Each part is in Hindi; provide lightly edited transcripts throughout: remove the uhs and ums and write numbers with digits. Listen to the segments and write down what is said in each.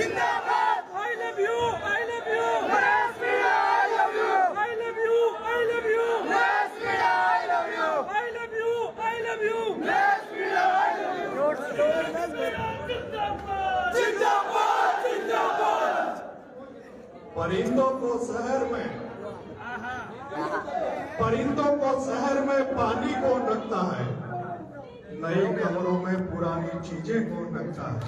जिंदाबाद। I love you. I love you. Naresh Meena I love you। I love you. I love you. Naresh Meena I love you। I love you. I love you. Naresh Meena I love you। जिंदाबाद जिंदाबाद। परिंदों को शहर में पानी कौन रखता है, नए कमरों में पुरानी चीजें कौन रखता है।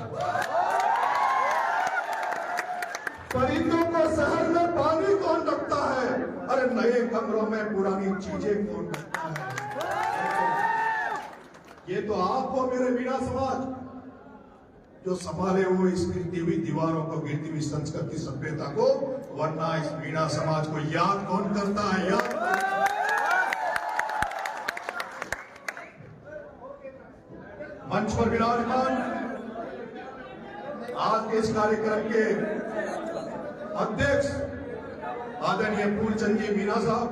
परिंदों को शहर में पानी कौन रखता है, अरे नए कमरों में पुरानी चीजें कौन रखता है। ये तो आप हो मेरे मीणा समाज, जो संभाले हो इस गिरती हुई दीवारों को, गिरती हुई संस्कृति सभ्यता को, वरना इस मीणा समाज को याद कौन करता है। याद मंच पर विराजमान आज के इस कार्यक्रम के अध्यक्ष आदरणीय फूलचंद जी मीणा साहब,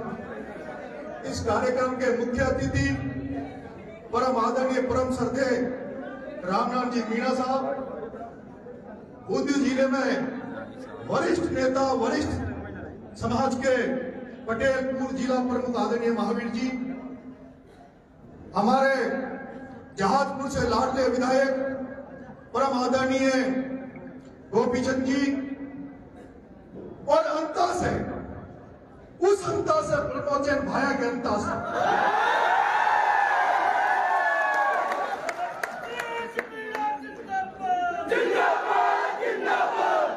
इस कार्यक्रम के मुख्य अतिथि परम आदरणीय परम श्रद्धेय रामनाथ जी मीणा साहब, बूंदी जिले में वरिष्ठ नेता, वरिष्ठ समाज के पटेल पूर्व जिला प्रमुख आदरणीय महावीर जी, हमारे जहाजपुर से लाडले विधायक परम आदरणीय गोपीचंद जी, और अंता से, उस अंता से प्रमोचन भाया के अंता से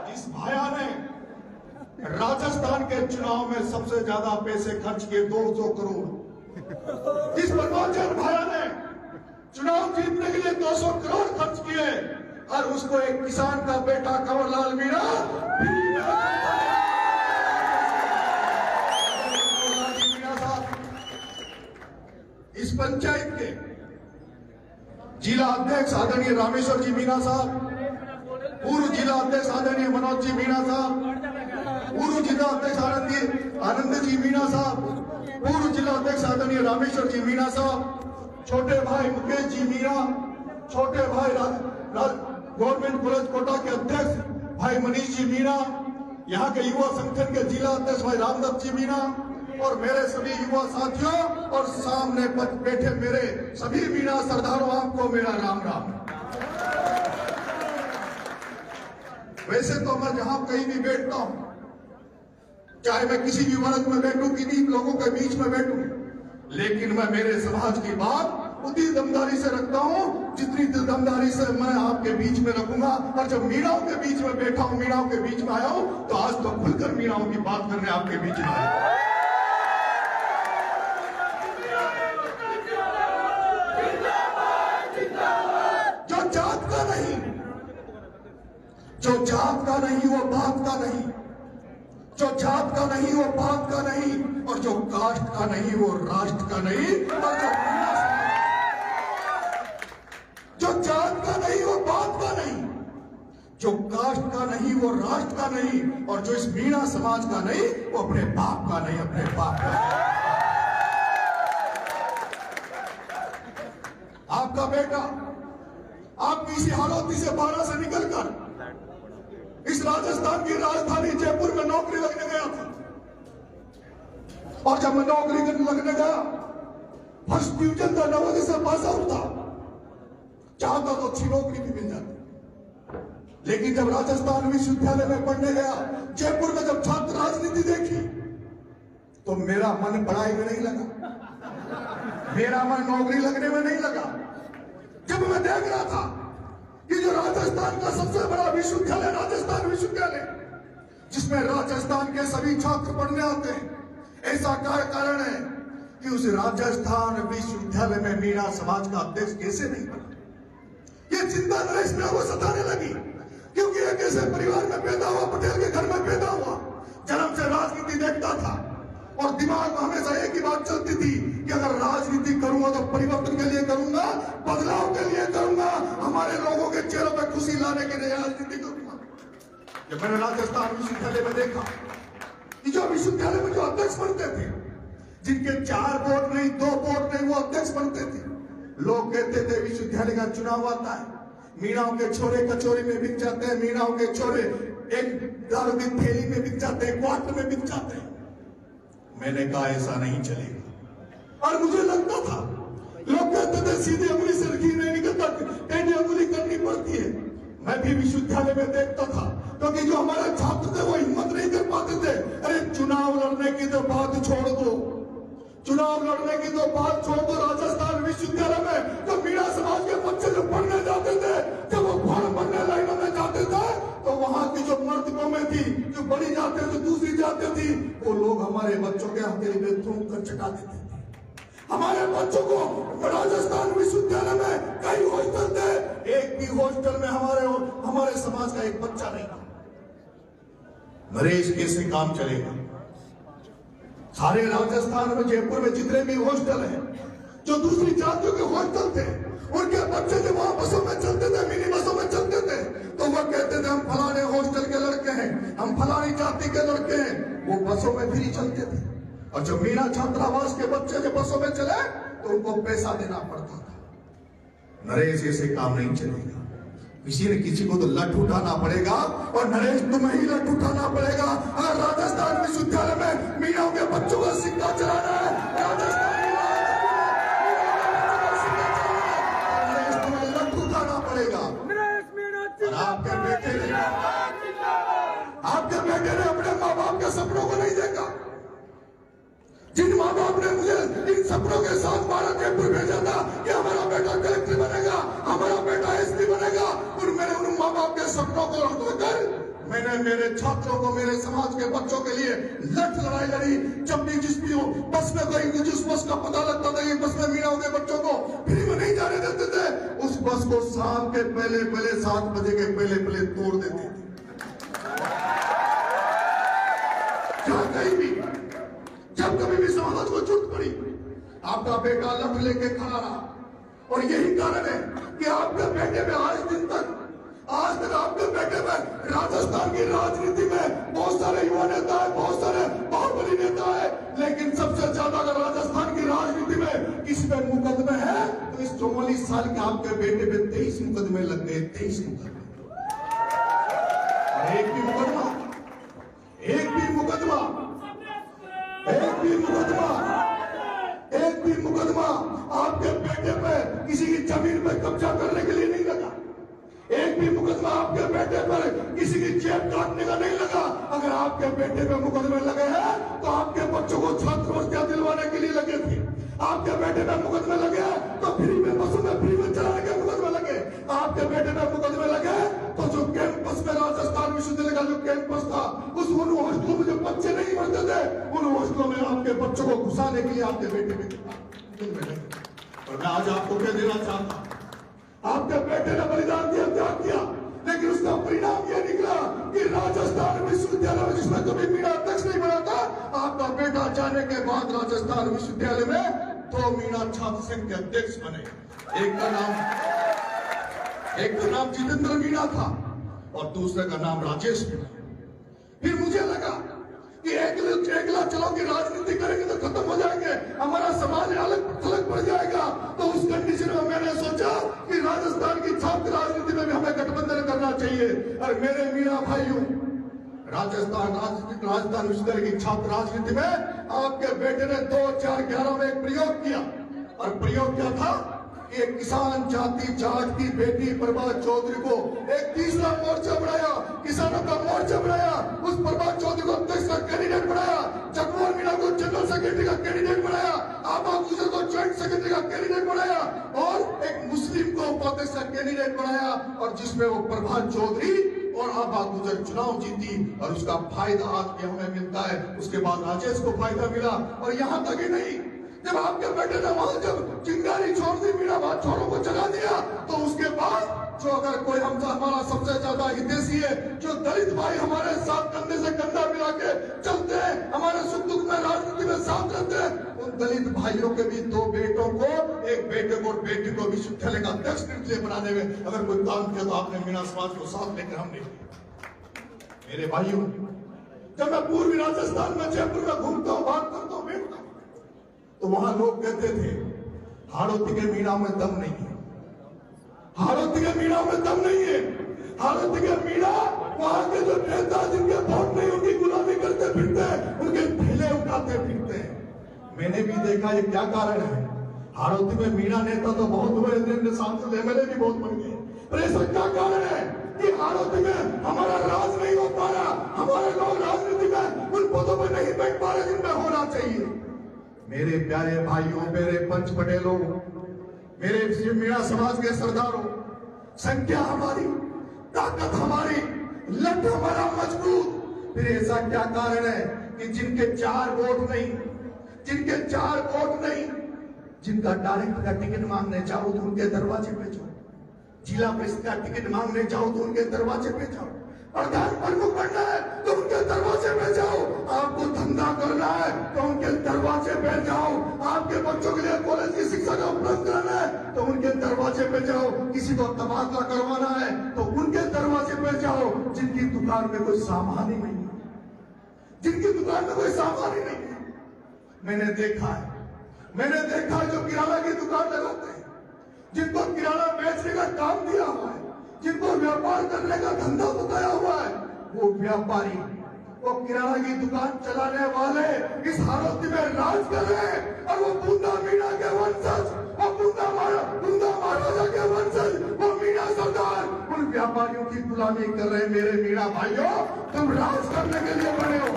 जिस भाया ने राजस्थान के चुनाव में सबसे ज्यादा पैसे खर्च किए 200 करोड़, जिस प्रमोचन भाया ने चुनाव जीतने के लिए 200 करोड़ खर्च किए, और उसको एक किसान का बेटा कंवरलाल मीणा इस पंचायत के जिला अध्यक्ष आदरणीय रामेश्वर जी मीणा साहब, पूर्व जिला अध्यक्ष आदरणीय मनोज जी मीणा साहब, पूर्व जिला अध्यक्ष आनंद जी मीणा साहब, पूर्व जिला अध्यक्ष आदरणीय रामेश्वर जी मीणा साहब, छोटे भाई मुकेश जी मीणा, छोटे भाई गवर्नमेंट कॉलेज कोटा के अध्यक्ष भाई मनीष जी मीणा, यहाँ के युवा संगठन के जिला अध्यक्ष भाई रामदत्त जी मीणा, और मेरे सभी युवा साथियों और सामने बैठे मेरे सभी मीणा सरदारों, आपको मेरा राम राम। वैसे तो मैं जहां कहीं भी बैठता हूं, चाहे मैं किसी भी वर्ग में बैठूं, किन्हीं लोगों के बीच में बैठूं, लेकिन मैं मेरे समाज की बात उतनी दमदारी से रखता हूं जितनी दमदारी से मैं आपके बीच में रखूंगा। और जब मीणाओं के बीच में बैठा हूं, मीणाओं के बीच में आया हूं, तो आज तो खुलकर मीणाओं की बात करने आपके बीच में आया। जो जात का नहीं, जो जात का नहीं वो बात का नहीं, जो जात का नहीं वो बात का नहीं, और जो कास्ट का नहीं वो राष्ट्र का नहीं, और जो जात का नहीं वो बात का नहीं, जो कास्ट का नहीं वो राष्ट्र का नहीं, और जो इस मीणा समाज का नहीं वो अपने बाप का नहीं, अपने बाप का नहीं। आपका बेटा आपकी इसी हालती से 12 से निकलकर इस राजस्थान की राजधानी जयपुर में नौकरी लगने गया था, और जब मैं नौकरी लगने गया, फर्स्ट डिवीजन था, नवोदय से पास आउट था, चाहता तो अच्छी नौकरी भी मिल जाती। लेकिन जब राजस्थान विश्वविद्यालय में पढ़ने गया, जयपुर में जब छात्र राजनीति देखी, तो मेरा मन पढ़ाई में नहीं लगा, मेरा मन नौकरी लगने में नहीं लगा। जब मैं देख रहा था कि जो राजस्थान का सबसे बड़ा विश्वविद्यालय, राजस्थान विश्वविद्यालय, जिसमें राजस्थान के सभी छात्र पढ़ने आते हैं, ऐसा कारण है कि उस राजस्थान विश्वविद्यालय में मीणा समाज का अध्यक्ष कैसे नहीं बना। ये चिंता नरेश मीणा को सताने लगी, क्योंकि एक ऐसे परिवार में पैदा हुआ, पटेल के घर में पैदा हुआ, जन्म से राजनीति देखता था, और दिमाग में हमेशा एक ही बात चलती थी कि अगर राजनीति करूंगा तो परिवर्तन के लिए करूंगा, बदलाव के लिए करूंगा, हमारे लोगों के चेहरों पर खुशी लाने के लिए राजनीति करूंगा। जब मैंने राजस्थान विश्वविद्यालय में देखा कि जो विश्वविद्यालय में जो अध्यक्ष बनते थे, जिनके 4 वोट नहीं 2 वोट नहीं वो अध्यक्ष बनते थे, लोग कहते थे विश्वविद्यालय का चुनाव आता है, मीणाओं के छोरे कचोरी में बिक जाते हैं, मीणाओं के छोरे एक दारू की थैली में बिक जाते हैं, क्वार्टर में बिक जाते हैं। मैंने कहा ऐसा नहीं चलेगा। और मुझे लगता था, लोग कहते थे सीधे उंगली से घी नहीं निकलता, टेढ़ी उंगली करनी पड़ती है। मैं भी विश्वविद्यालय में देखता था, क्योंकि जो हमारे छात्र थे वो हिम्मत नहीं कर पाते थे। अरे चुनाव लड़ने की तो बात छोड़ दो, चुनाव लड़ने की तो बात छोड़ दो। राजस्थान विश्वविद्यालय में जो मीणा समाज के बच्चे जो पढ़ने जाते थे, जब वो फॉर्म भरने लाइनों में जाते थे, तो वहां की जो मर्द कौमें थी, जो बड़ी जाते थे, दूसरी जाते थी, वो लोग हमारे बच्चों के हथेली में थूक कर चटा देते थे। हमारे बच्चों को राजस्थान विश्वविद्यालय में कई हॉस्टल थे, एक भी हॉस्टल में हमारे समाज का एक बच्चा नहीं था। नरेश, कैसे काम चलेगा? सारे राजस्थान में, जयपुर में जितने भी हॉस्टल हैं, जो दूसरी जातियों के हॉस्टल थे, उनके बच्चे जब वहां बसों में चलते थे, मिनी बसों में चलते थे, तो वो कहते थे हम फलाने हॉस्टल के लड़के हैं, हम फलानी जाति के लड़के हैं। वो बसों में फ्री चलते थे। और जब मीणा छात्रावास के बच्चे जब बसों में चले, तो उनको पैसा देना पड़ता था। नरेश, ऐसे काम नहीं चलेगा। किसी न किसी को तो लठ उठाना पड़ेगा, और नरेश तुम्हें ही लठ उठाना पड़ेगा। अगर राजस्थान विश्वविद्यालय में मीणाओं के बच्चों का सिक्का चलाना है, राजस्थान नरेश तुम्हें लठ उठाना पड़ेगा। और आपके बेटे ने अपने माँ बाप के सपनों को नहीं देखा। जिन माँ बाप ने मुझे इन सपनों के साथ भारत जयपुर भेजा था कि हमारा बेटा कलेक्टर बनेगा, हमारा बेटा एसपी बनेगा, और मैंने उन माँ बाप के सपनों को हटाकर मैंने मेरे छात्रों को, मेरे समाज के बच्चों के लिए लड़ाई लड़ी। जब भी जिस भी बस में कोई, जिस बस का पता लगता था कि बस में मीणाओं के बच्चों को फ्री में नहीं जाने देते थे, उस बस को शाम के पहले 7 बजे के पहले तोड़ देते थे। कहीं भी जब कभी भी समाज को जरूरत पड़ी, आपका बेटा लठ लेके खड़ा रहा। और यही कारण है कि आपके बेटे में आज तक आपके बेटे में राजस्थान की राजनीति में बहुत सारे युवा नेता है, बहुत सारे बाहुबली नेता है, लेकिन सबसे ज्यादा अगर राजस्थान की राजनीति में किसी पे मुकदमे है, तो इस 44 साल के आपके बेटे पे 23 मुकदमे लग गए। 23 मुकदमे। एक भी मुकदमा आपके बेटे पे किसी की जमीन पे कब्जा करने के लिए नहीं लगा। एक भी मुकदमा आपके बेटे पर किसी की जेब काटने का नहीं लगा। अगर आपके बेटे पे मुकदमे लगे हैं, तो आपके बच्चों को छात्रवृत्तियां दिलवाने के लिए लगे थे। आपके बेटे पे मुकदमे लगे हैं, तो फ्री में बसों में फ्री में चलाने के मुकदमे लगे। आपके बेटे पे मुकदमे लगे, तो जो कैंपस में राजस्थान विश्वविद्यालय का जो कैंपस था, उन हॉस्टलों में जो बच्चे नहीं पढ़ते थे, उन हॉस्टलों में आपके बच्चों को घुसाने के लिए आपके बेटे पे और मैं आज आपको कह देना चाहता हूं, आपके बेटे ने बलिदान दिया, त्याग किया, लेकिन उसका परिणाम यह निकला कि राजस्थान विश्वविद्यालय में, जिसमें कभी मीणा अध्यक्ष नहीं बना था, आपका बेटा जाने के बाद राजस्थान विश्वविद्यालय में 2 मीणा छात्र संघ के अध्यक्ष बने। एक का नाम जितेंद्र मीणा था और दूसरे का नाम राजेश मीणा। फिर मुझे लगा कि एकला चलो की राजनीति करेंगे तो खत्म हो जाएंगे, हमारा समाज अलग थलग पड़ जाएगा। तो उस कंडीशन में मैंने सोचा कि राजस्थान की छात्र राजनीति में भी हमें गठबंधन करना चाहिए। और मेरे मीणा भाइयों, राजस्थान विश्वविद्यालय की छात्र राजनीति में आपके बेटे ने 2011 में एक प्रयोग किया। और प्रयोग क्या था कि एक किसान जाति जाट की बेटी प्रभात चौधरी को एक तीसरा मोर्चा बनाया, किसानों का मोर्चा बनाया, उस प्रभात चौधरी को अध्यक्ष का कैंडिडेट बनाया, जगमोहन मीणा को जनरल सेक्रेटरी का कैंडिडेट बनाया, आबा गुजर को ज्वाइंट सेक्रेटरी का कैंडिडेट बनाया, और एक मुस्लिम को उपाध्यक्ष का कैंडिडेट बनाया। और जिसमें वो प्रभात चौधरी और आबा गुजर चुनाव जीती, और उसका फायदा आज भी हमें मिलता है। उसके बाद राजेश को फायदा मिला। और यहाँ तक ही नहीं, जब आपके बेटे ने वहां जब चिंगारी छोड़ दी, मीणा बात छोरों को जगा दिया, तो उसके बाद जो अगर कोई हमारा सबसे ज्यादा हितैषी है, जो दलित भाई हमारे साथ कंधे से कंधा मिला के चलते हैं, हमारे सुख दुख में राजनीति में साथ रहते हैं, उन दलित भाइयों के भी 2 बेटों को, एक बेटे को और बेटी को विश्वविद्यालय का अध्यक्ष निर्णय बनाने में अगर कोई काम किया, तो आपने मीणा समाज को साथ लेकर हमने। मेरे भाइयों, जब मैं पूर्वी राजस्थान में जयपुर में घूमता हूँ, बात करता हूँ, बैठता हूँ, तो वहां लोग कहते थे हाड़ोती के मीणा में दम नहीं है। हालत के मीणा में दम नहीं है। हालत के मीणा वहां के जो नेता जिनके वोट नहीं उनकी गुलामी करते फिरते हैं, उनके ठेले उठाते फिरते हैं। मैंने भी देखा ये क्या कारण है। हाड़ौती में मीणा नेता तो बहुत हुए, सांसद एमएलए भी बहुत बन गए, पर ऐसा क्या कारण है कि हाड़ौती में हमारा राज नहीं हो पा रहा, हमारे लोग राजनीति में उन पदों पर नहीं बैठ पा रहे जिनमें होना चाहिए। मेरे प्यारे भाइयों, मेरे पंच पटेलों, मेरे शिव मीणा समाज के सरदारों, संख्या हमारी, ताकत हमारी, लट हमारा मजबूत, फिर ऐसा क्या कारण है कि जिनके 4 वोट नहीं, जिनके 4 वोट नहीं, जिनका डायरेक्ट का टिकट मांगने जाओ तो उनके दरवाजे पे जाओ, जिला परिषद का टिकट मांगने जाओ तो उनके दरवाजे पे जाओ, प्रधान प्रमुख बनना है तो उनके दरवाजे पे जाओ, आपको धंधा करना है तो उनके दरवाजे पे जाओ, आपके बच्चों के लिए कॉलेज की शिक्षा का उपलब्ध कराना है तो उनके दरवाजे पे जाओ, किसी को तबादला करवाना है तो उनके दरवाजे पे जाओ। जिनकी दुकान में कोई सामान ही नहीं है, जिनकी दुकान में कोई सामान ही नहीं है। मैंने देखा है जो किराना की दुकान लगाते हैं, जिनको किराना बेचने का काम दिया हुआ है, जिनको व्यापार करने का धंधा बताया हुआ है, वो व्यापारी, वो किराना की दुकान चलाने वाले इस हालत में राज कर रहे हैं। और वो बूंदा मीणा के वंशज, वो बूंदा महाराजा के वंशज, वो मीणा सरदार उन व्यापारियों की गुलामी कर रहे हैं। मेरे मीणा भाइयों, तुम राज करने के लिए बने हो,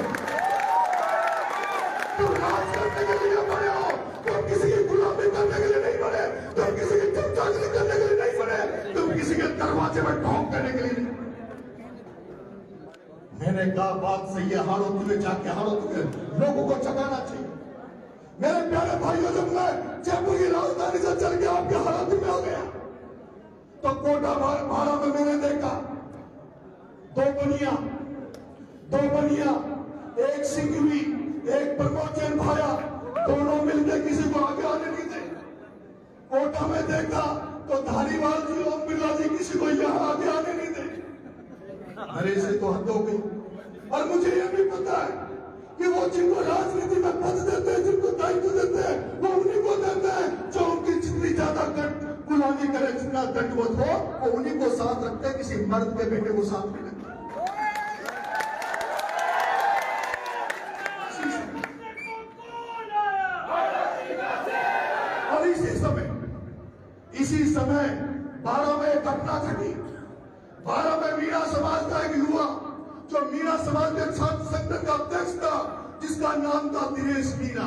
तुम राज करने के लिए बने हो, तुम किसी की गुलामी करने के लिए नहीं बने, तुम किसी की चमचागिरी करने के लिए नहीं बने, तुम किसी के दरवाजे में ठोक करने के लिए नहीं। मैंने कहा बात सही है, हाड़ौती में जाके हाड़ौती में लोगों को जगाना चाहिए। मेरे प्यारे भाइयों, जब मैं जयपुर की राजधानी से चल के आपके हाड़ौती में हो गया तो कोटा भाड़ा में मैंने देखा 2 बनिया, एक सिंघवी, एक प्रमोचन भाया, दोनों मिलकर किसी को आगे आने नहीं दे। कोटा में देखा तो धारीवाल जी, ओम बिरला जी किसी को यहाँ आगे आने नहीं दे। अरे से तो हद हो गई। और मुझे यह भी पता है कि वो जिनको राजनीति में पद देते हैं, जिनको दायित्व देते हैं, वो उन्हीं को देते हैं जो उनकी जितनी ज्यादा गुलामी करे, जितना दंडवत हो, वो उन्हीं को साथ रखते हैं, किसी मर्द के बेटे को साथ में रखते हैं। और इसी समय 12 में एक घटना घटी। 12 में मीणा समाज का एक युवा, जो मीणा समाज के छात्र संगठन का अध्यक्ष था, जिसका नाम था दिनेश मीणा,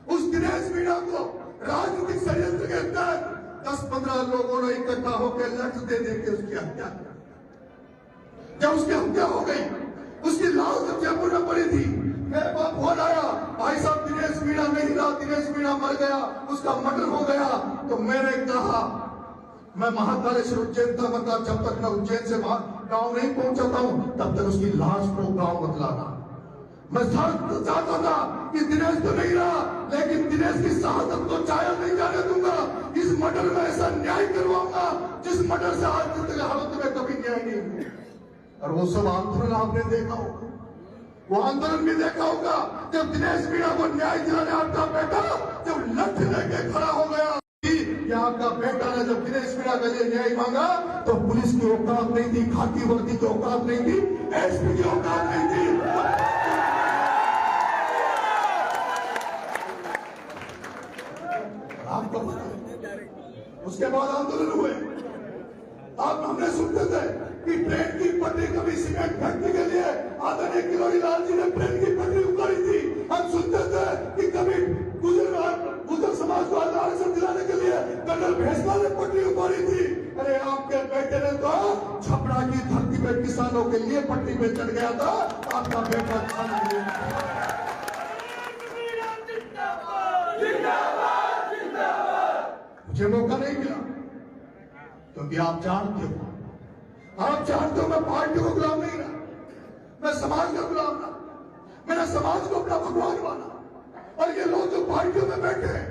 उस दिनेश मीणा को राजनीतिक षड्यंत्र के तहत 10-15 लोगों ने इकट्ठा होकर लठ दे के उसकी हत्या की। जब उसकी हत्या हो गई, उसकी लाश जब जयपुर में पड़ी थी, मेरे पास फोन आया, भाई साहब दिनेश मीणा नहीं रहा, दिनेश मीणा मर गया, उसका मर्डर हो गया। तो मैंने कहा, मैं महाकालेश्वर उज्जैन था, मतलब जब तक मैं उज्जैन से गांव नहीं पहुंचाता हूं तब तक उसकी लाश को गांव मत लाना। मैं चाहता था कि दिनेश तो नहीं रहा, लेकिन दिनेश की शहादत को चाया नहीं जाने दूंगा। इस मर्डर में ऐसा न्याय करवाऊंगा जिस मर्डर से आज तक हालत में कभी न्याय नहीं हुआ। और वो सब आंदोलन आपने देखा होगा, वो आंदोलन भी देखा होगा जब दिनेश मीणा को न्याय दिलाने आपका बेटा जब लठ लेके खड़ा हो गया कि आपका बेटा ने जब दिनेश मीणा के लिए न्याय मांगा तो पुलिस की औकात नहीं थी, खाकी वर्दी की औकात नहीं थी, एसपी की औकात नहीं थी। आपको पता है उसके बाद आंदोलन हुए। आप हमने सुनते थे कि ट्रेन की पटरी कभी सीमेंट फैक्ट्री के लिए आदरणीय किरोड़ी लाल जी ने ट्रेन की पटरी उखाड़ी थी। हम सुनते थे कि कभी गुजर समाज को आरक्षण दिलाने के लिए कर्नल भेसला ने पटरी उखाड़ी थी। अरे आपके बेटे ने तो छपरा की धरती पे किसानों के लिए पटरी पे चढ़ गया था, आपका बेटा मुझे मौका नहीं मिला क्योंकि आप जानते हो मैं पार्टी को गुलाम नहीं रहा, मैं समाज का गुलाम रहा। मैंने समाज को अपना भगवान माना। और ये लोग जो पार्टियों में बैठे हैं,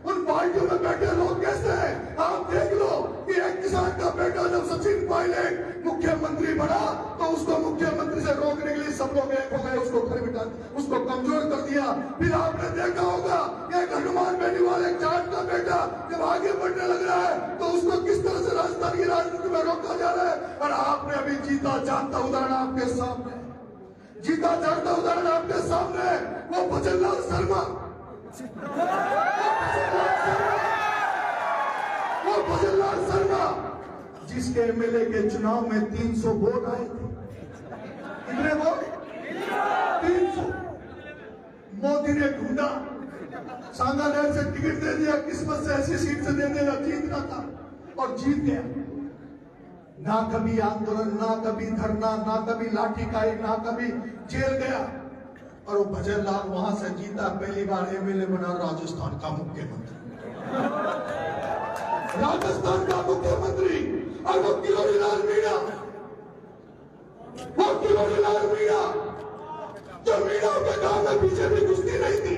उन पार्टियों में बैठे लोग कैसे हैं आप देख लो कि एक किसान का बेटा जब सचिन पायलट मुख्यमंत्री बना तो उसको मुख्यमंत्री से रोकने के लिए सब लोग एक हो गए, उसको घर बिठा, उसको कमजोर कर दिया। फिर आपने देखा होगा एक हनुमान बेनीवाल, एक जाट का बेटा जब आगे बढ़ने लग रहा है तो उसको किस तरह से राजस्थान की राजनीति में रोका जा रहा है। और आपने अभी जीता जागता उदाहरण आपके सामने, जीता जागता उदाहरण आपके सामने, वो भजनलाल शर्मा, वो भजनलाल शर्मा जिसके एमएलए के चुनाव में 300 वोट आए थे। कितने वोट? 300। मोदी ने ढूंढा, सांगानेर से टिकट दे दिया, किस्मत से ऐसी सीट से दे दिया, जीतना था और जीत गया। ना कभी आंदोलन, ना कभी धरना, ना कभी लाठीकाई, ना कभी जेल गया। और वो भजनलाल वहां से जीता, पहली बार एमएलए बना राजस्थान का मुख्यमंत्री, राजस्थान का मुख्यमंत्री। और वो किरोड़ीलाल मीणा, वो किरोड़ीलाल मीणा जो मीणा के गांव में बीजेपी घुसती नहीं थी,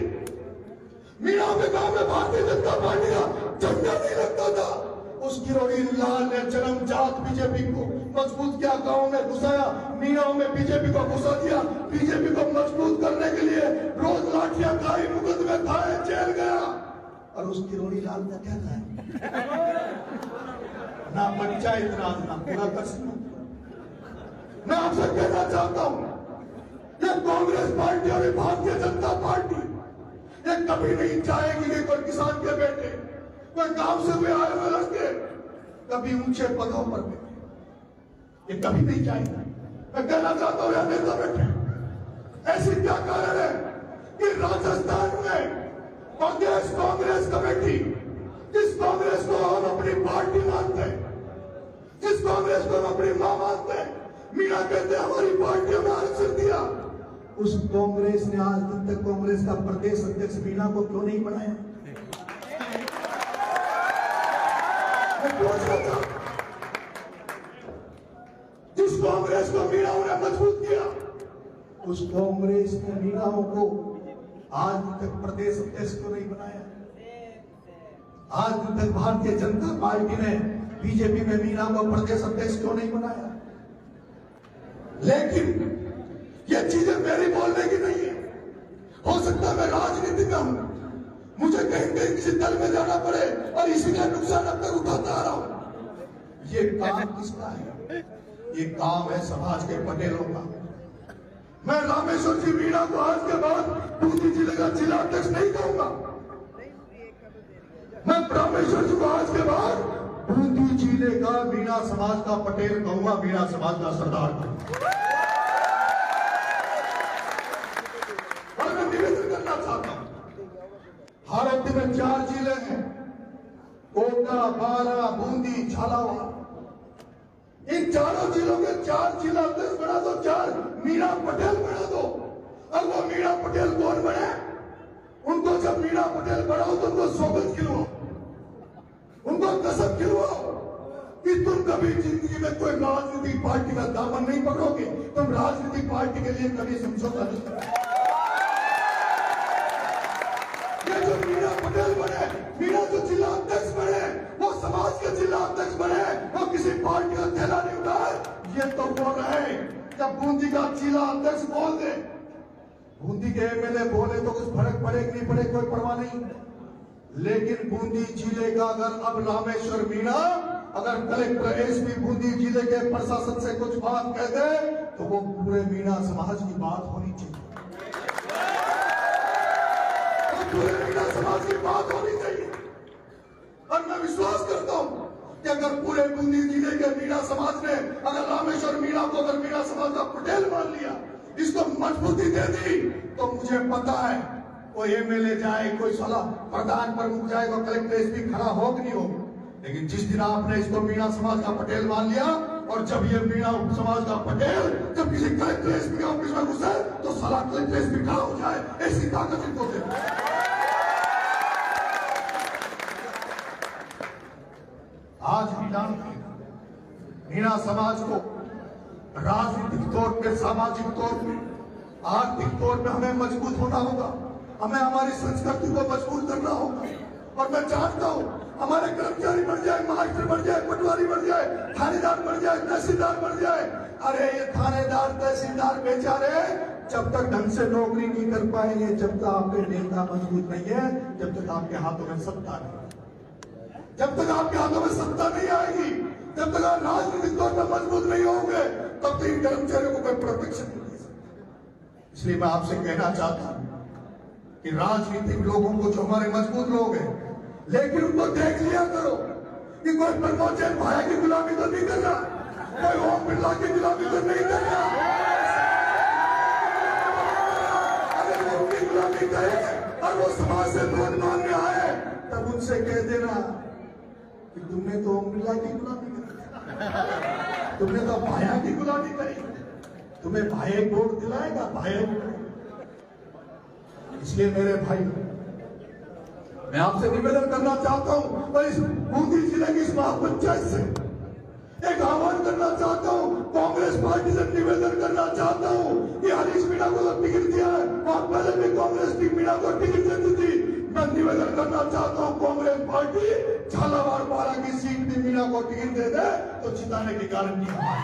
मीणा के गांव में भारतीय जनता पार्टी का झंडा नहीं लगता था, उस किरोड़ीलाल ने जन्मजात बीजेपी को मजबूत किया, गांव में घुसाया, मीणा में बीजेपी को घुसा दिया। बीजेपी को मजबूत करने के लिए रोज लाठियां खाई, मुकदमे खाए, जेल गया। और उस किरोड़ीलाल का क्या था, ना पंचायत राज, ना पूरा कसम। मैं आपसे कहना चाहता हूं, ये कांग्रेस पार्टी और भारतीय जनता पार्टी ये कभी नहीं चाहेगी कि कोई किसान के बेटे, कोई गांव से हुए आए हुए लड़के कभी ऊंचे पदों पर बैठे, ये कभी नहीं चाहेगा। मैं कहना चाहता हूं, यह नेता बैठे, ऐसी क्या कारण है कि राजस्थान में प्रदेश कांग्रेस कमेटी, जिस कांग्रेस को हम अपनी पार्टी मानते हैं, जिस कांग्रेस को हम अपनी मां मानते हैं, मीणा कहते हैं हमारी पार्टी हमें आरक्षण दिया, उस कांग्रेस ने आज दिन तक कांग्रेस का प्रदेश अध्यक्ष मीणा को क्यों नहीं बनाया? जिस कांग्रेस को मीणा ने मजबूत किया, उस कांग्रेस ने मीणा को आज तक प्रदेश अध्यक्ष को नहीं बनाया। आज तक भारतीय जनता पार्टी ने बीजेपी में मीणा को प्रदेश अध्यक्ष क्यों नहीं बनाया? लेकिन ये चीजें मेरी बोलने की नहीं है। हो सकता है मैं राजनीति में हूं, मुझे कहीं कहीं किसी दल में जाना पड़े और इसी का नुकसान अब तक उठाता आ रहा हूं। ये काम किसका है? ये काम है समाज के पटेलों का। मैं रामेश्वर जी मीणा को आज के बाद बूंदी जिले का जिला अध्यक्ष नहीं कहूंगा। मैं रामेश्वर जी को आज के बाद बूंदी जिले का मीणा समाज का पटेल कहूंगा, मीणा समाज का सरदार कहूंगा। और मैं निवेदन करना चाहता हूं, भारत में 4 जिले हैं, कोटा, बारा, बूंदी, झालावाड़। इन चारों जिलों के 4 जिला अध्यक्ष बना दो, 4 मीणा पटेल बना दो। अब वो मीणा पटेल कौन बने? उनको जब मीणा पटेल बनाओ तो उनको सौगंध खिलवाओ, उनको कसम खिलवाओ कि तुम कभी जिंदगी में कोई राजनीतिक पार्टी का दामन नहीं पकड़ोगे, तुम राजनीतिक पार्टी के लिए कभी समझौता नहीं करोगे। ये जो मीणा पटेल बने, मीणा जो जिला अध्यक्ष बने, वो समाज के जिला अध्यक्ष बने, वो किसी पार्टी का थैला नहीं उठाए। ये तो बोल रहे जब बूंदी का जिला अध्यक्ष बोल दे, बूंदी के एमएलए बोले तो कुछ फर्क पड़े कि नहीं पड़े, कोई परवाह नहीं। लेकिन बूंदी जिले का अगर अब रामेश्वर मीणा अगर कलेक्टर एसपी बूंदी जिले के प्रशासन से कुछ बात कह दे तो वो पूरे मीणा समाज की बात होनी चाहिए, पूरे मीणा समाज की बात होनी चाहिए। और मैं विश्वास करता हूं कि अगर पूरे बूंदी जिले के मीणा समाज ने अगर रामेश्वर मीणा को अगर मीणा समाज का पटेल मान लिया, इसको मजबूती दे दी, तो मुझे पता है कोई एमएलए जाए, कोई साला प्रधान प्रमुख जाए तो कलेक्टर एसपी खड़ा हो कि नहीं हो। लेकिन जिस दिन आपने इसको मीणा समाज का पटेल मान लिया, और जब ये मीणा समाज का पटेल जब किसी कलेक्टर एसपी के ऑफिस में घुसे तो साला कलेक्टर एसपी खड़ा हो जाए, ऐसी ताकत इनको दे। आज हम जानते हैं मीणा समाज को राजनीतिक तौर पे, सामाजिक तौर पे, आर्थिक तौर पे हमें मजबूत होना होगा, हमें हमारी संस्कृति को मजबूत करना होगा। और मैं चाहता हूं हमारे कर्मचारी मर जाए, मास्टर मर जाए, पटवारी मर जाए, थानेदार मर जाए, तहसीलदार मर जाए। अरे ये थानेदार तहसीलदार बेचारे जब तक ढंग से नौकरी नहीं कर पाएंगे, जब तक आपके नेता मजबूत नहीं है, जब तक आपके हाथों में सत्ता नहीं, जब तक आपके हाथों में सत्ता नहीं आएगी, जब तक आप राजनीतिक तौर पर मजबूत नहीं होंगे, तब तक इन कर्मचारियों को कोई प्रोटेक्शन नहीं दे सकता। इसलिए मैं आपसे कहना चाहता हूं कि राजनीतिक लोगों को, जो हमारे मजबूत लोग हैं, लेकिन उनको देख लिया करो कि कोई प्रमोद जैन भाया की गुलामी तो नहीं कर रहा, कोई ओम बिरला की गुलामी तो नहीं कर रहा। अगर वो उनकी गुलामी करे और वो समाज से वोट मांगने आए, तब उनसे कह देना कि तुमने तो ओम बिरला की गुलामी करी, तुमने तो भाया की गुलामी करी, तुम्हें भाई वोट दिलाएगा भाई। इसलिए मेरे भाई, मैं आपसे निवेदन करना चाहता हूं और इस बूंदी जिले की इस महापंचायत से एक आह्वान करना चाहता हूं, कांग्रेस पार्टी से निवेदन करना चाहता हूं कि हरीश मीणा को तो टिकट दिया है और पहले भी कांग्रेस की मीणा को टिकट देती थी। मैं निवेदन करना चाहता हूं, कांग्रेस पार्टी झालावाड़ 12 की सीट भी मीणा को टिकट दे दे तो जिताने की गारंटी हमारी।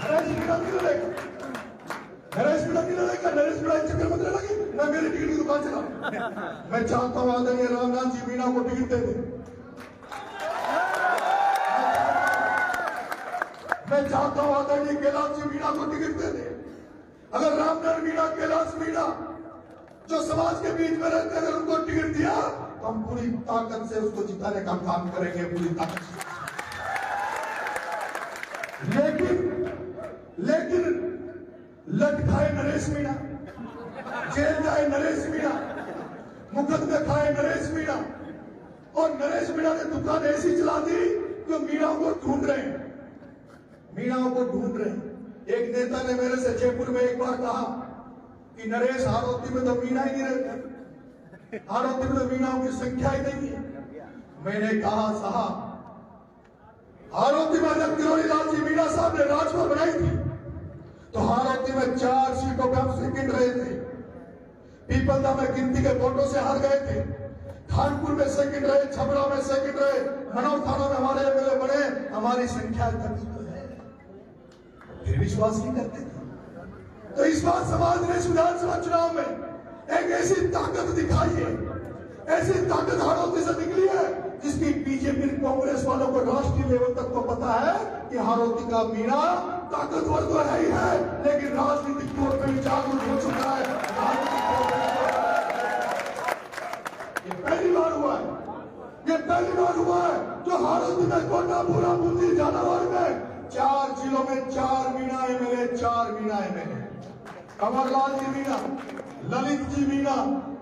नरेश मीणा नहीं लड़ेगा, नरेश मीणा नहीं लड़ेगा, नरेश मीणा चक्कर मत लगी, मैं मेरी टिकट की दुकान चला। मैं चाहता हूं आदरणीय रामनाथ जी मीणा को टिकट दे दे। मैं चाहता हूं आदरणीय कैलाश जी मीणा को टिकट दे दे। अगर रामनाथ मीणा, कैलाश मीणा जो समाज के बीच में रहते हैं, अगर उनको टिकट दिया तो हम पूरी ताकत से उसको जिताने का काम करेंगे, पूरी ताकत से। लेकिन लटकाए नरेश मीणा, जेल जाए नरेश मीणा, मुकदमे खाए नरेश मीणा, और नरेश मीणा ने दुकान ऐसी चला दी जो मीणाओं को ढूंढ रहे हैं, मीणाओं को ढूंढ रहे हैं। एक नेता ने मेरे से जयपुर में एक बार कहा कि नरेश, हाड़ौती में तो मीणा ही नहीं रहते, हाड़ौती में तो मीणाओं की संख्या ही नहीं है। मैंने कहा साहब, हाड़ौती में जब किरोड़ी लाल जी मीणा साहब ने राजभवन बनाई थी तो हाड़ौती में 4 सीटों पर हम सेकंड रहे थे, पीपलदा में गिनती के वोटों से हार गए थे, कानपुर में सेकंड रहे, छपरा में सेकंड रहे, मनोर थाना में हमारे एमएलए बने, हमारी संख्या तक तो है, फिर विश्वास नहीं करते थे। तो इस बार समाज ने इस विधानसभा चुनाव में एक ऐसी ताकत दिखाई है, ऐसी ताकत हाड़ौती से निकली है जिसकी बीजेपी कांग्रेस वालों को राष्ट्रीय लेवल तक को पता है कि हाड़ौती का मीणा ताकतवर तो है ही है, लेकिन राजनीतिक तौर पर भी जागरूक हो चुका है। ये पहली बार हुआ है, ये पहली बार हुआ है जो हाड़ौती में, कोटा, पूरा, बूंदी, झालावाड़ में 4 जिलों में 4 मीणा एमएलए, 4 मीणा एमएलए, कंवरलाल जी मीणा, ललित जी मीणा,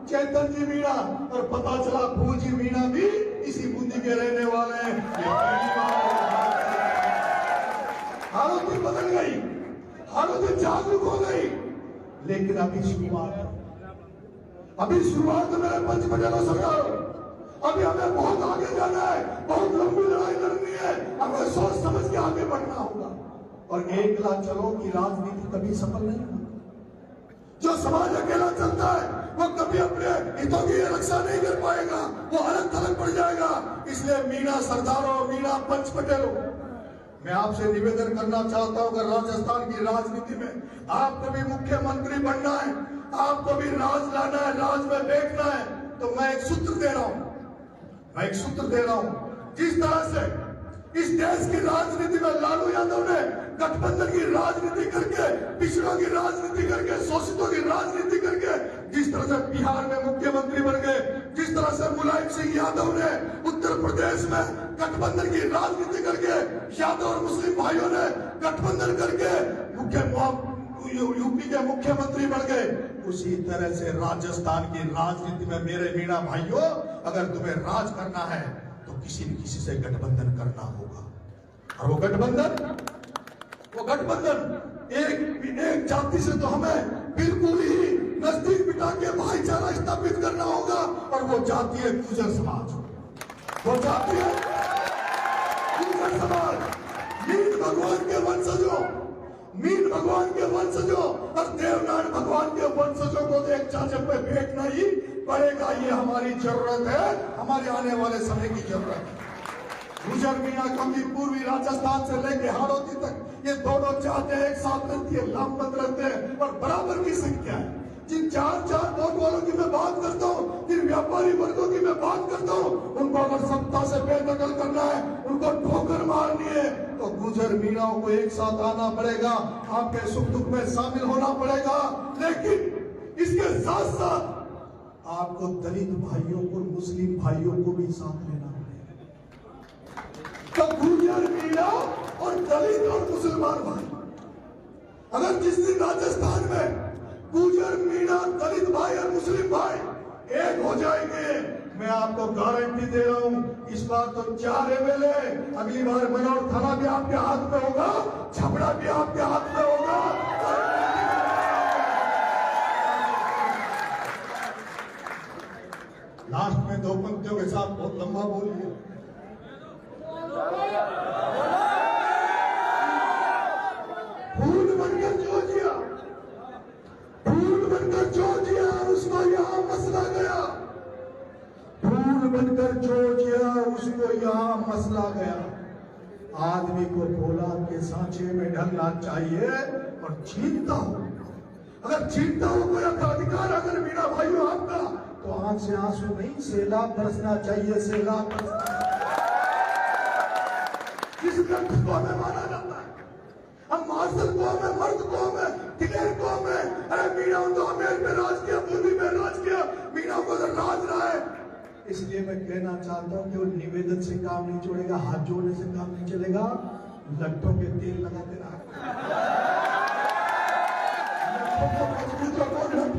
चेतन जी मीणा, और पता चला भू जी मीणा भी इसी बूंदी के रहने वाले हैं। हाड़ौती बदल गई, हाड़ौती जागरूक हो गई, लेकिन अभी शुरुआत तो मेरे पंच पटेलों सरकारों, अभी हमें बहुत आगे जाना है, बहुत लंबी लड़ाई लड़नी है, हमें सोच समझ के आगे बढ़ना होगा। और एकला चलो की राजनीति कभी सफल नहीं होती। जो समाज अकेला चलता है वो कभी अपने हितों की रक्षा नहीं कर पाएगा, वो अलग थलग पड़ जाएगा। इसलिए मीणा सरदारों, मीणा पंच पटेलों, मैं आपसे निवेदन करना चाहता हूं, अगर राजस्थान की राजनीति में आपको भी मुख्यमंत्री बनना है, आपको भी राज लाना है, राज में बैठना है, तो मैं एक सूत्र दे रहा हूं, मैं एक सूत्र दे रहा हूं। जिस तरह से इस देश की राजनीति में लालू यादव ने गठबंधन की राजनीति करके, पिछड़ों की राजनीति करके, शोषितों की राजनीति करके, जिस तरह से बिहार में मुख्यमंत्री बन गए, जिस तरह से मुलायम सिंह यादव ने उत्तर प्रदेश में गठबंधन की राजनीति करके, यादव और मुस्लिम भाइयों ने गठबंधन करके यूपी के मुख्यमंत्री बन गए, उसी तरह से राजस्थान की राजनीति में मेरे मीणा भाइयों, अगर तुम्हें राज करना है तो किसी न किसी से गठबंधन करना होगा। और वो गठबंधन एक जाति से तो हमें बिल्कुल ही नजदीक बिठा के भाईचारा स्थापित करना होगा, और वो जाति है गुर्जर समाज, वो जाति है गुर्जर समाज। मीन भगवान के वंशजों, मीन भगवान के वंशजों और देवनारायण भगवान के वंशजों को एक चाचक पे बैठना ही पड़ेगा। ये हमारी जरूरत है, हमारे आने वाले समय की जरूरत है। गुजर मीणा कभी पूर्वी राजस्थान से लेके हाड़ौती तक ये दोनों चाहते हैं एक साथ रहती है, लामबंद रहते हैं और बराबर की संख्या है। जिन चार वोट वालों की मैं बात करता हूँ, जिन व्यापारी वर्गों की मैं बात करता हूँ, उनको अगर सत्ता से बेदखल करना है, उनको ठोकर मारनी है, तो गुजर मीणाओं को एक साथ आना पड़ेगा, आपके सुख दुख में शामिल होना पड़ेगा। लेकिन इसके साथ साथ आपको दलित भाइयों को, मुस्लिम भाइयों को भी साथ लेना पड़ेगा। तो गुजर मीणा और दलित और मुसलमान भाई, अगर जिस दिन राजस्थान में गुजर मीणा, दलित भाई और मुस्लिम भाई एक हो जाएंगे, मैं आपको गारंटी दे रहा हूं, इस बार तो 4 MLA, अगली बार मनोर थाना भी आपके हाथ में होगा, छपड़ा भी आपके हाथ में होगा। लास्ट में 2 पंक्तियों के साथ बहुत लंबा बोलिए। फूल बनकर जो जिया, फूल बनकर जो जिया, उसको यहां मसला गया। फूल बनकर जो जिया, उसको यहां मसला गया। आदमी को फौलाद के सांचे में ढलना चाहिए और छीनता हो, अगर छीनता हो कोई अधिकार अगर मीणा भाई हो आपका, तो आंख से आंसू नहीं, सैलाब बरसना चाहिए, सैलाब बरसना। किस ग्रंथ को हमें माना जाता है? हम मार्शल कौम है, मर्द कौम है, दिलेर कौम है। अरे मीणा तो अमेर में राज किया, पूर्वी में राज किया, मीणा को तो राज रहा है। इसलिए मैं कहना चाहता हूं कि वो निवेदन से काम नहीं छोड़ेगा, हाथ जोड़ने से काम नहीं चलेगा, लट्ठों के तेल लगाते रहा,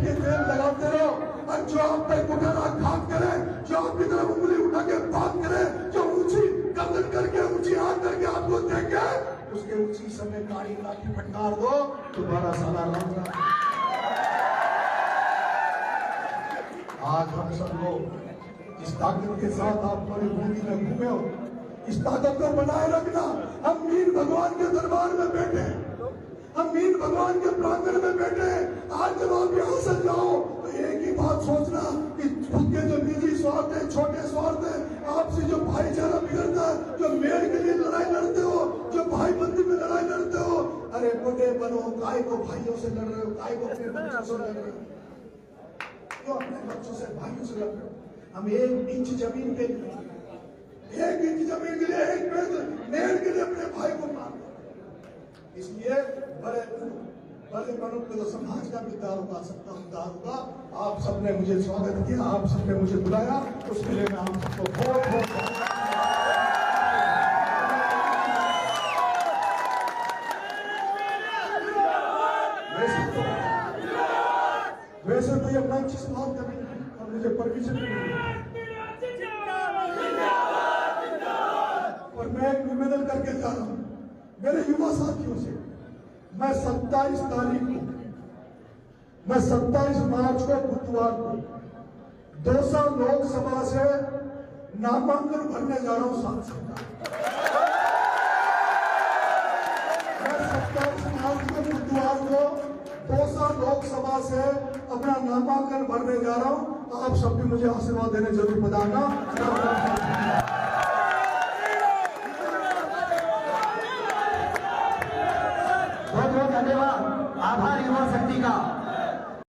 तेल लगाते रहो। और जो आप पे उठाना घात करे, जो आपकी तरफ उंगली उठा के बात करे, जो ऊंची गर्दन करके, ऊंची हाथ करके आपको देखे, उसके उसी समय गाड़ी लाठी फटकार दो, दोबारा साला राम। आज हम सब लोग इस ताकत के साथ आप बड़ी बूंदी में घूमे हो, इस ताकत को बनाए रखना। हम मीर भगवान के दरबार में बैठे हैं, हम मीर भगवान के प्रांगण में बैठे हैं। आज जब आप यहाँ से जाओ तो एक ही बात सोचना कि खुद के जो निजी स्वार्थ है, छोटे स्वार्थ है, आपसे जो भाईचारा बिगड़ता है, जो मेल के लिए लड़ाई लड़ते हो, जो भाई बंदी में लड़ाई लड़ते हो, अरे मोटे बनो, काय को भाइयों से लड़ रहे हो, काय को अपने बच्चों से लड़ रहे हो, क्यों अपने बच्चों से, भाइयों से लड़ रहे हो? हम 1 इंच जमीन के लिए, 1 इंच जमीन के लिए, 1 मेल के लिए अपने भाई को मार। इसलिए बड़े मनुष्य तो समाज का भी उद्धार होगा, सबका उद्धार होगा। आप सबने मुझे स्वागत किया, आप सबने मुझे बुलाया, उसके लिए मैं आप सबको बहुत बहुत वैसे तो ये मंच इस बात का नहीं, और मुझे परमिशन नहीं, और मैं एक निवेदन करके जा रहा हूं मेरे युवा साथियों से। मैं 27 तारीख को, मैं 27 मार्च को बुधवार को दौसा लोकसभा से नामांकन भरने जा रहा हूं सांसद का। मैं 27 मार्च को बुधवार को दौसा लोकसभा से अपना नामांकन भरने जा रहा हूं। आप सब भी मुझे आशीर्वाद देने जरूर बताना।